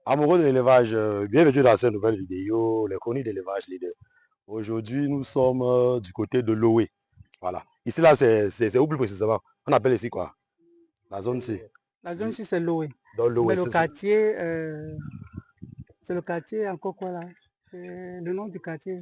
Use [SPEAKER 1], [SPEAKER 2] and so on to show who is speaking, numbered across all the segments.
[SPEAKER 1] Amoureux de l'élevage, bienvenue dans cette nouvelle vidéo, les chroniques d'élevage leader. Aujourd'hui, nous sommes du côté de l'Oé. Voilà. Ici, là, c'est où plus précisément? On appelle ici quoi? La zone C.
[SPEAKER 2] La zone ici, c'est l'Oé.
[SPEAKER 1] Dans
[SPEAKER 2] Mais
[SPEAKER 1] l'Oé,
[SPEAKER 2] c'est le quartier encore quoi là? C'est le nom du quartier.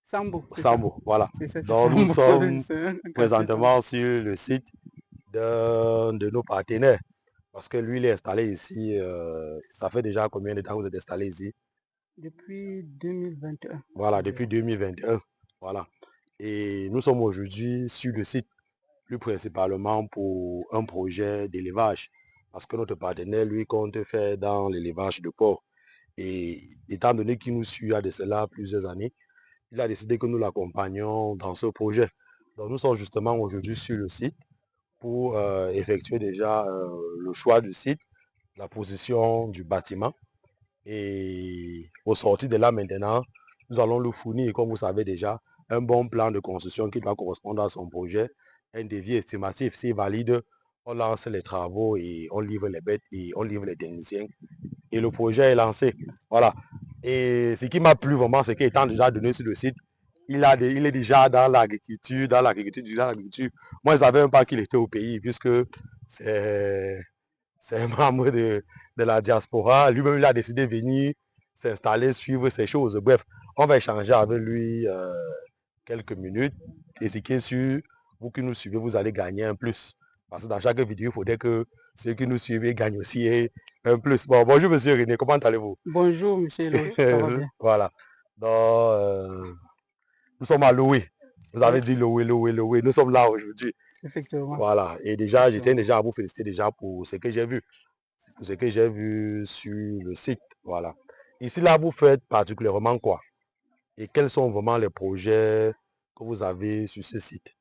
[SPEAKER 2] Sambo, c'est ça.
[SPEAKER 1] Sambo. Voilà.
[SPEAKER 2] C'est ça, c'est
[SPEAKER 1] Donc, nous
[SPEAKER 2] Sambo.
[SPEAKER 1] sommes
[SPEAKER 2] C'est un quartier Sambo.
[SPEAKER 1] présentement sur le site de nos partenaires. Parce que lui, il est installé ici. Ça fait déjà combien de temps que vous êtes installé ici?
[SPEAKER 2] Depuis 2021.
[SPEAKER 1] Voilà, depuis 2021. Voilà. Et nous sommes aujourd'hui sur le site, plus principalement pour un projet d'élevage. Parce que notre partenaire, lui, compte faire dans l'élevage de porc. Et étant donné qu'il nous suit à de cela plusieurs années, il a décidé que nous l'accompagnions dans ce projet. Donc nous sommes justement aujourd'hui sur le site pour effectuer déjà le choix du site, la position du bâtiment. Et au sortir de là maintenant, nous allons lui fournir, comme vous savez déjà, un bon plan de construction qui doit correspondre à son projet, un devis estimatif. S'il valide, on lance les travaux et on livre les bêtes et on livre les techniciens. Et le projet est lancé. Voilà. Et ce qui m'a plu vraiment, c'est qu'étant déjà donné sur le site, il est déjà dans l'agriculture, Moi, je savais même pas qu'il était au pays, puisque c'est un membre de la diaspora. Lui-même, il a décidé de venir s'installer, suivre ces choses. Bref, on va échanger avec lui quelques minutes. Et ce qui est sûr, vous qui nous suivez, vous allez gagner un plus. Parce que dans chaque vidéo, il faudrait que ceux qui nous suivent gagnent aussi un plus. Bon, bonjour, monsieur René, comment allez-vous?
[SPEAKER 2] Bonjour, monsieur Eloy, ça va bien?
[SPEAKER 1] Voilà. Donc, nous sommes à Loué. Vous
[SPEAKER 2] Oui,
[SPEAKER 1] avez dit Loué, Loué, Loué. Nous sommes là aujourd'hui.
[SPEAKER 2] effectivement.
[SPEAKER 1] Voilà. Et déjà, je tiens
[SPEAKER 2] Effectivement.
[SPEAKER 1] déjà à vous féliciter déjà pour ce que j'ai vu. Pour ce que j'ai vu sur le site. Voilà. Ici, là, vous faites particulièrement quoi? Et quels sont vraiment les projets que vous avez sur ce site?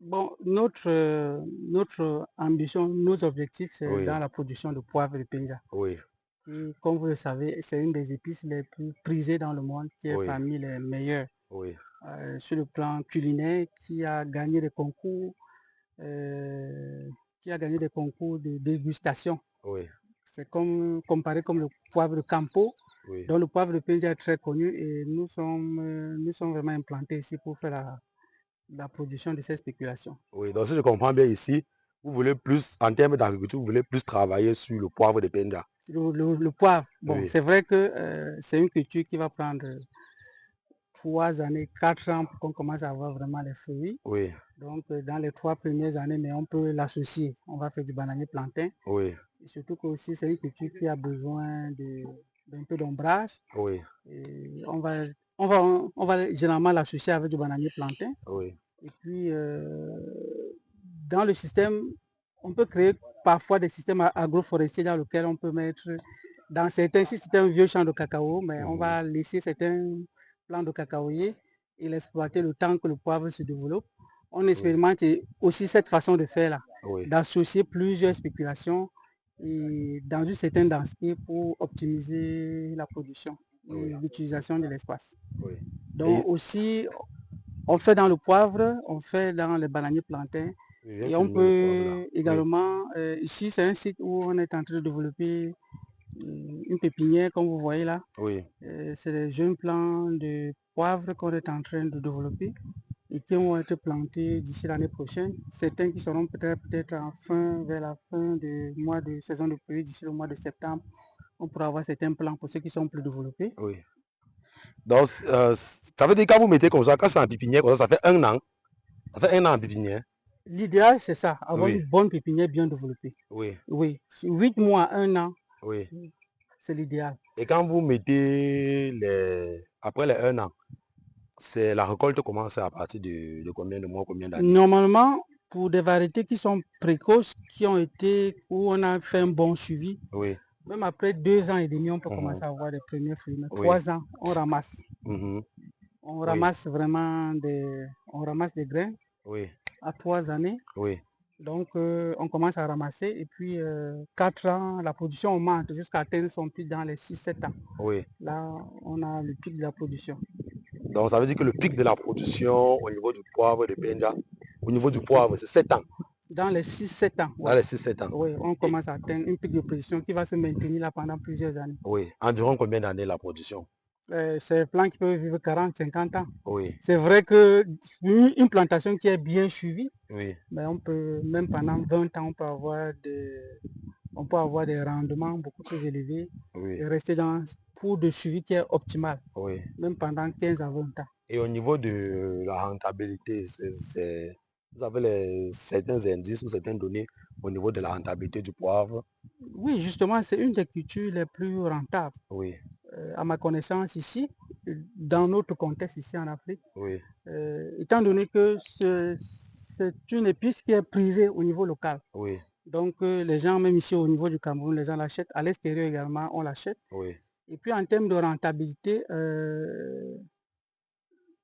[SPEAKER 2] Bon, notre ambition, nos objectifs, c'est
[SPEAKER 1] Oui,
[SPEAKER 2] dans la production de poivre de Penja.
[SPEAKER 1] oui,
[SPEAKER 2] Et comme vous le savez, c'est une des épices les plus prisées dans le monde, qui est
[SPEAKER 1] oui,
[SPEAKER 2] parmi les meilleures
[SPEAKER 1] oui,
[SPEAKER 2] sur le plan culinaire, qui a gagné des concours, euh, de dégustation.
[SPEAKER 1] oui,
[SPEAKER 2] C'est comme comparé comme le poivre de Campo,
[SPEAKER 1] oui,
[SPEAKER 2] dont le poivre de Penja est très connu et nous sommes vraiment implantés ici pour faire la production de ces spéculations.
[SPEAKER 1] oui. Donc, si je comprends bien ici, vous voulez plus, en termes d'agriculture, vous voulez plus travailler sur le poivre de Penja.
[SPEAKER 2] Le poivre, bon,
[SPEAKER 1] Oui,
[SPEAKER 2] c'est vrai que c'est une culture qui va prendre 3 années, 4 ans pour qu'on commence à avoir vraiment les fruits.
[SPEAKER 1] oui,
[SPEAKER 2] Donc, dans les 3 premières années, mais on peut l'associer. On va faire du bananier plantain.
[SPEAKER 1] oui,
[SPEAKER 2] Et surtout que aussi, c'est une culture qui a besoin d'un peu d'ombrage.
[SPEAKER 1] oui,
[SPEAKER 2] Et on va généralement l'associer avec du bananier plantain.
[SPEAKER 1] oui,
[SPEAKER 2] Et puis, dans le système, on peut créer parfois des systèmes agroforestiers dans lesquels on peut mettre, dans certains, si c'est un vieux champ de cacao, mais on
[SPEAKER 1] mhm,
[SPEAKER 2] va laisser certains plants de cacaoyer et l'exploiter le temps que le poivre se développe. On
[SPEAKER 1] oui,
[SPEAKER 2] expérimente aussi cette façon de faire là,
[SPEAKER 1] oui,
[SPEAKER 2] d'associer plusieurs spéculations et dans une certaine densité pour optimiser la production et
[SPEAKER 1] oui,
[SPEAKER 2] l'utilisation de l'espace.
[SPEAKER 1] oui.
[SPEAKER 2] Donc
[SPEAKER 1] Et
[SPEAKER 2] aussi, on fait dans le poivre, on fait dans les bananiers plantains
[SPEAKER 1] je viens de
[SPEAKER 2] et on
[SPEAKER 1] filmer le poivre là.
[SPEAKER 2] peut
[SPEAKER 1] Oui,
[SPEAKER 2] également, ici c'est un site où on est en train de développer une pépinière comme vous voyez là.
[SPEAKER 1] oui,
[SPEAKER 2] C'est des jeunes plants de poivre qu'on est en train de développer et qui vont être plantés d'ici l'année prochaine. Certains qui seront peut-être vers la fin du mois de saison de pluie, d'ici le mois de septembre. On pourra avoir certains plants pour ceux qui sont plus développés.
[SPEAKER 1] oui. Donc, ça veut dire quand vous mettez comme ça, quand c'est en pépinière, comme ça fait un an. Ça fait un an en pépinière.
[SPEAKER 2] L'idéal, c'est ça, avoir
[SPEAKER 1] Oui,
[SPEAKER 2] une bonne pépinière bien développée.
[SPEAKER 1] oui,
[SPEAKER 2] Oui, 8 mois, un an,
[SPEAKER 1] oui.
[SPEAKER 2] c'est l'idéal.
[SPEAKER 1] Et quand vous mettez après les un an, c'est la récolte commence à partir de combien de mois, combien d'années?
[SPEAKER 2] Normalement, pour des variétés qui sont précoces, où on a fait un bon suivi,
[SPEAKER 1] Oui,
[SPEAKER 2] même après 2 ans et demi, on peut
[SPEAKER 1] mhm,
[SPEAKER 2] commencer à avoir des premiers fruits. Mais
[SPEAKER 1] oui,
[SPEAKER 2] 3 ans, on ramasse.
[SPEAKER 1] mhm,
[SPEAKER 2] On
[SPEAKER 1] oui,
[SPEAKER 2] ramasse vraiment on ramasse des grains
[SPEAKER 1] oui,
[SPEAKER 2] à 3 années.
[SPEAKER 1] oui,
[SPEAKER 2] Donc, on commence à ramasser et puis 4 ans, la production augmente jusqu'à atteindre son pic dans les 6-7 ans.
[SPEAKER 1] oui.
[SPEAKER 2] Là, on a le pic de la production.
[SPEAKER 1] Donc ça veut dire que le pic de la production au niveau du poivre de Penja, au niveau du poivre, c'est 7 ans.
[SPEAKER 2] Dans les 6-7 ans.
[SPEAKER 1] Dans les 6-7 ans.
[SPEAKER 2] Oui, on commence à atteindre une pic de production qui va se maintenir là pendant plusieurs années.
[SPEAKER 1] Oui. Environ combien d'années la production?
[SPEAKER 2] C'est un plan qui peut vivre 40-50 ans.
[SPEAKER 1] Oui.
[SPEAKER 2] C'est vrai qu'une plantation qui est bien suivie,
[SPEAKER 1] Oui.
[SPEAKER 2] mais on peut, même pendant 20 ans, on peut avoir des rendements beaucoup plus élevés et rester pour de suivi qui est optimal, même pendant 15 à 20 ans.
[SPEAKER 1] Et au niveau de la rentabilité, vous avez certains indices ou certaines données au niveau de la rentabilité du poivre?
[SPEAKER 2] Oui, justement, c'est une des cultures les plus rentables.
[SPEAKER 1] Oui.
[SPEAKER 2] À ma connaissance ici, dans notre contexte ici en Afrique,
[SPEAKER 1] oui.
[SPEAKER 2] Étant donné que c'est une épice qui est prisée au niveau local.
[SPEAKER 1] Oui.
[SPEAKER 2] Donc les gens, même ici au niveau du Cameroun, les gens l'achètent. À l'extérieur également, on l'achète.
[SPEAKER 1] Oui.
[SPEAKER 2] Et puis en termes de rentabilité,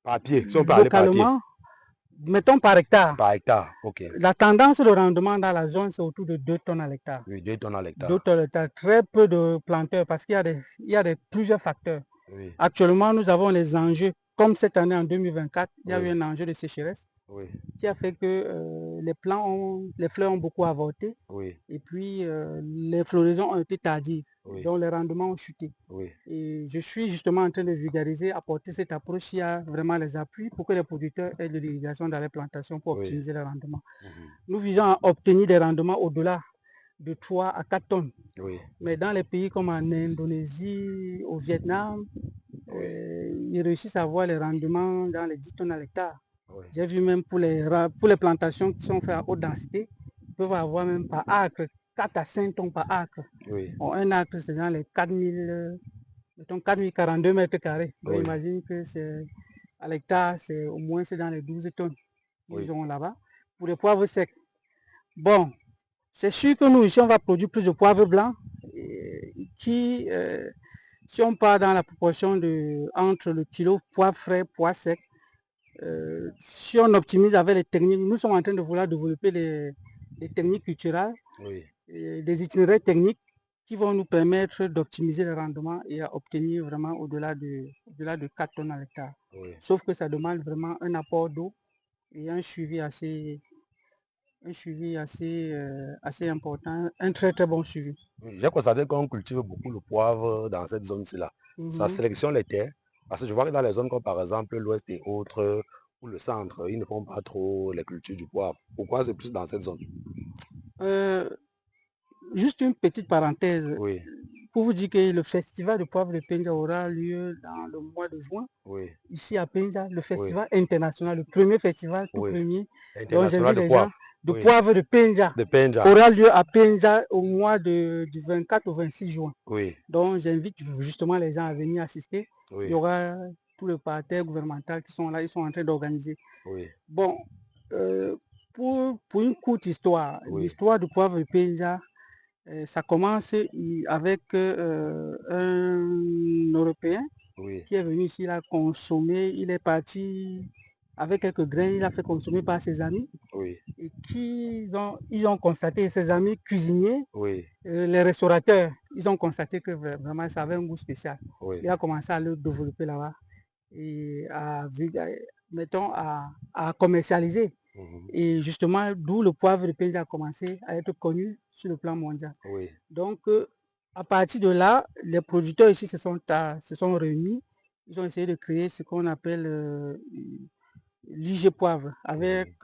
[SPEAKER 1] par pied, si on peut aller par pied.
[SPEAKER 2] Mettons par hectare.
[SPEAKER 1] Par hectare, ok.
[SPEAKER 2] La tendance de rendement dans la zone, c'est autour de 2 tonnes à l'hectare.
[SPEAKER 1] Oui, 2 tonnes à l'hectare.
[SPEAKER 2] 2 tonnes à l'hectare. Très peu de planteurs parce qu'il y a plusieurs facteurs. Oui. Actuellement, nous avons les enjeux, comme cette année en 2024, il y a eu un enjeu de sécheresse qui a fait que les fleurs ont beaucoup avorté et puis les floraisons ont été tardives, donc les rendements ont chuté. Et je suis justement en train de vulgariser, apporter cette approche qui a vraiment les appuis pour que les producteurs aient de l'irrigation dans les plantations pour optimiser les rendements. Nous visons à obtenir des rendements au-delà de 3 à 4 tonnes. Mais dans les pays comme en Indonésie, au Vietnam, ils réussissent à avoir les rendements dans les 10 tonnes à l'hectare. J'ai vu même pour les plantations qui sont faites à haute densité, ils peuvent avoir même par acre 4 à 5 tonnes par acre. Bon, un acre, c'est dans les 4042 mètres carrés. Donc, imagine que à l'hectare, c'est au moins dans les 12 tonnes qu'ils ont là-bas. Pour les poivres secs, bon, c'est sûr que nous, ici, on va produire plus de poivre blanc qui, si on part dans la proportion entre le kilo poivre frais, poivre sec, si on optimise avec les techniques, nous sommes en train de vouloir développer les techniques culturelles, des itinéraires techniques qui vont nous permettre d'optimiser le rendement et à obtenir vraiment au-delà de 4 tonnes à l'hectare. Sauf que ça demande vraiment un apport d'eau et un suivi assez important, un très très bon suivi.
[SPEAKER 1] J'ai constaté qu'on cultive beaucoup le poivre dans cette zone-ci là. Ça sélectionne les terres, parce que je vois que dans les zones comme par exemple l'ouest et autres, ou le centre, ils ne font pas trop les cultures du poivre. Pourquoi c'est plus dans cette zone?
[SPEAKER 2] Juste une petite parenthèse. Pour vous dire que le festival de poivre de Penja aura lieu dans le mois de juin. Ici à Penja, le festival international, le premier festival tout premier, dont j'invite les gens, de poivre de Penja, aura lieu à Penja au mois du 24 au 26 juin. Donc j'invite justement les gens à venir assister. Il y aura tout le parterre gouvernemental qui sont là, ils sont en train d'organiser. Bon, pour une courte histoire, l'histoire du poivre de Penja, ça commence avec un Européen qui est venu ici, il a consommé, il est parti avec quelques grains, il a fait consommer par ses amis et ils ont constaté, ses amis cuisiniers, les restaurateurs, ils ont constaté que vraiment ça avait un goût spécial. Il a commencé à le développer là-bas et à commercialiser. Et justement, d'où le poivre de Penja a commencé à être connu sur le plan mondial. Donc, à partir de là, les producteurs ici se sont réunis. Ils ont essayé de créer ce qu'on appelle l'IG Poivre, avec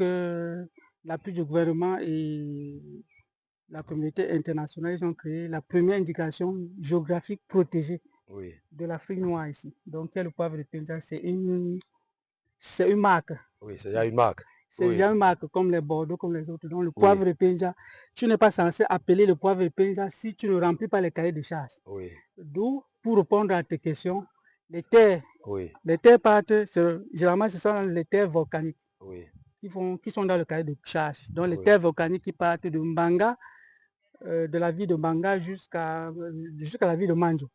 [SPEAKER 2] l'appui du gouvernement et la communauté internationale. Ils ont créé la première indication géographique protégée de l'Afrique noire ici. Donc, le poivre de Penja, c'est une marque.
[SPEAKER 1] Oui, c'est une marque.
[SPEAKER 2] C'est déjà une marque comme les Bordeaux, comme les autres. Donc le poivre de Penja, tu n'es pas censé appeler le poivre de Penja si tu ne remplis pas les cahiers de charges. D'où, pour répondre à tes questions, les terres partent, généralement ce sont les terres volcaniques qui sont dans le cahier de charges. Donc les terres volcaniques qui partent de Mbanga, de la ville de Mbanga jusqu'à la ville de Manjo.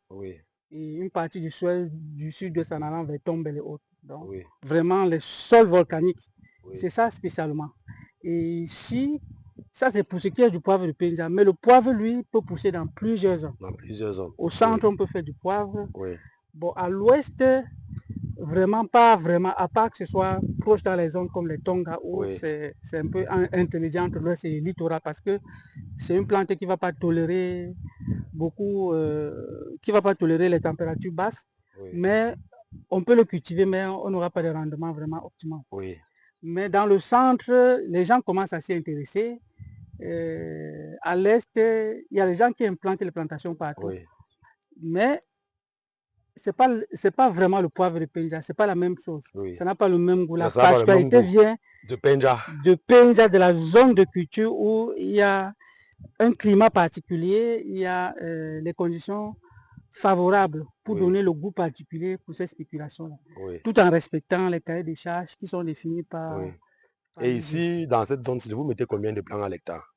[SPEAKER 2] Et une partie du sud de s'en allant vers Tombelle et autres. Donc vraiment les sols volcaniques. C'est ça spécialement. Et ici, ça c'est pour ce qui est du poivre de Penja. Mais le poivre, lui, peut pousser dans plusieurs zones.
[SPEAKER 1] Dans plusieurs zones.
[SPEAKER 2] Au centre, on peut faire du poivre. Bon, à l'ouest, Vraiment pas vraiment, à part que ce soit proche dans les zones comme les Tonga où
[SPEAKER 1] Oui.
[SPEAKER 2] c'est un peu intermédiaire entre l'ouest et le littoral parce que c'est une plante qui ne va pas tolérer beaucoup, qui va pas tolérer les températures basses,
[SPEAKER 1] Oui.
[SPEAKER 2] mais on peut le cultiver, mais on n'aura pas de rendement vraiment optimal.
[SPEAKER 1] Oui.
[SPEAKER 2] Mais dans le centre, les gens commencent à s'y intéresser. À l'est, il y a les gens qui implantent les plantations partout.
[SPEAKER 1] Oui.
[SPEAKER 2] Mais c'est pas vraiment le poivre de Penja, c'est pas la même chose.
[SPEAKER 1] Oui.
[SPEAKER 2] Ça n'a pas le même goût. La
[SPEAKER 1] Ça n'a pas le même
[SPEAKER 2] particularité
[SPEAKER 1] goût.
[SPEAKER 2] vient
[SPEAKER 1] De Penja.
[SPEAKER 2] de Penja, de la zone de culture où il y a un climat particulier, il y a les conditions favorables pour
[SPEAKER 1] Oui.
[SPEAKER 2] donner le goût particulier pour ces spéculations-là,
[SPEAKER 1] Oui.
[SPEAKER 2] tout en respectant les cahiers des charges qui sont définis par,
[SPEAKER 1] Oui.
[SPEAKER 2] par
[SPEAKER 1] Et
[SPEAKER 2] l'IGF.
[SPEAKER 1] ici, dans cette zone-ci, vous mettez combien de plants à l'hectare?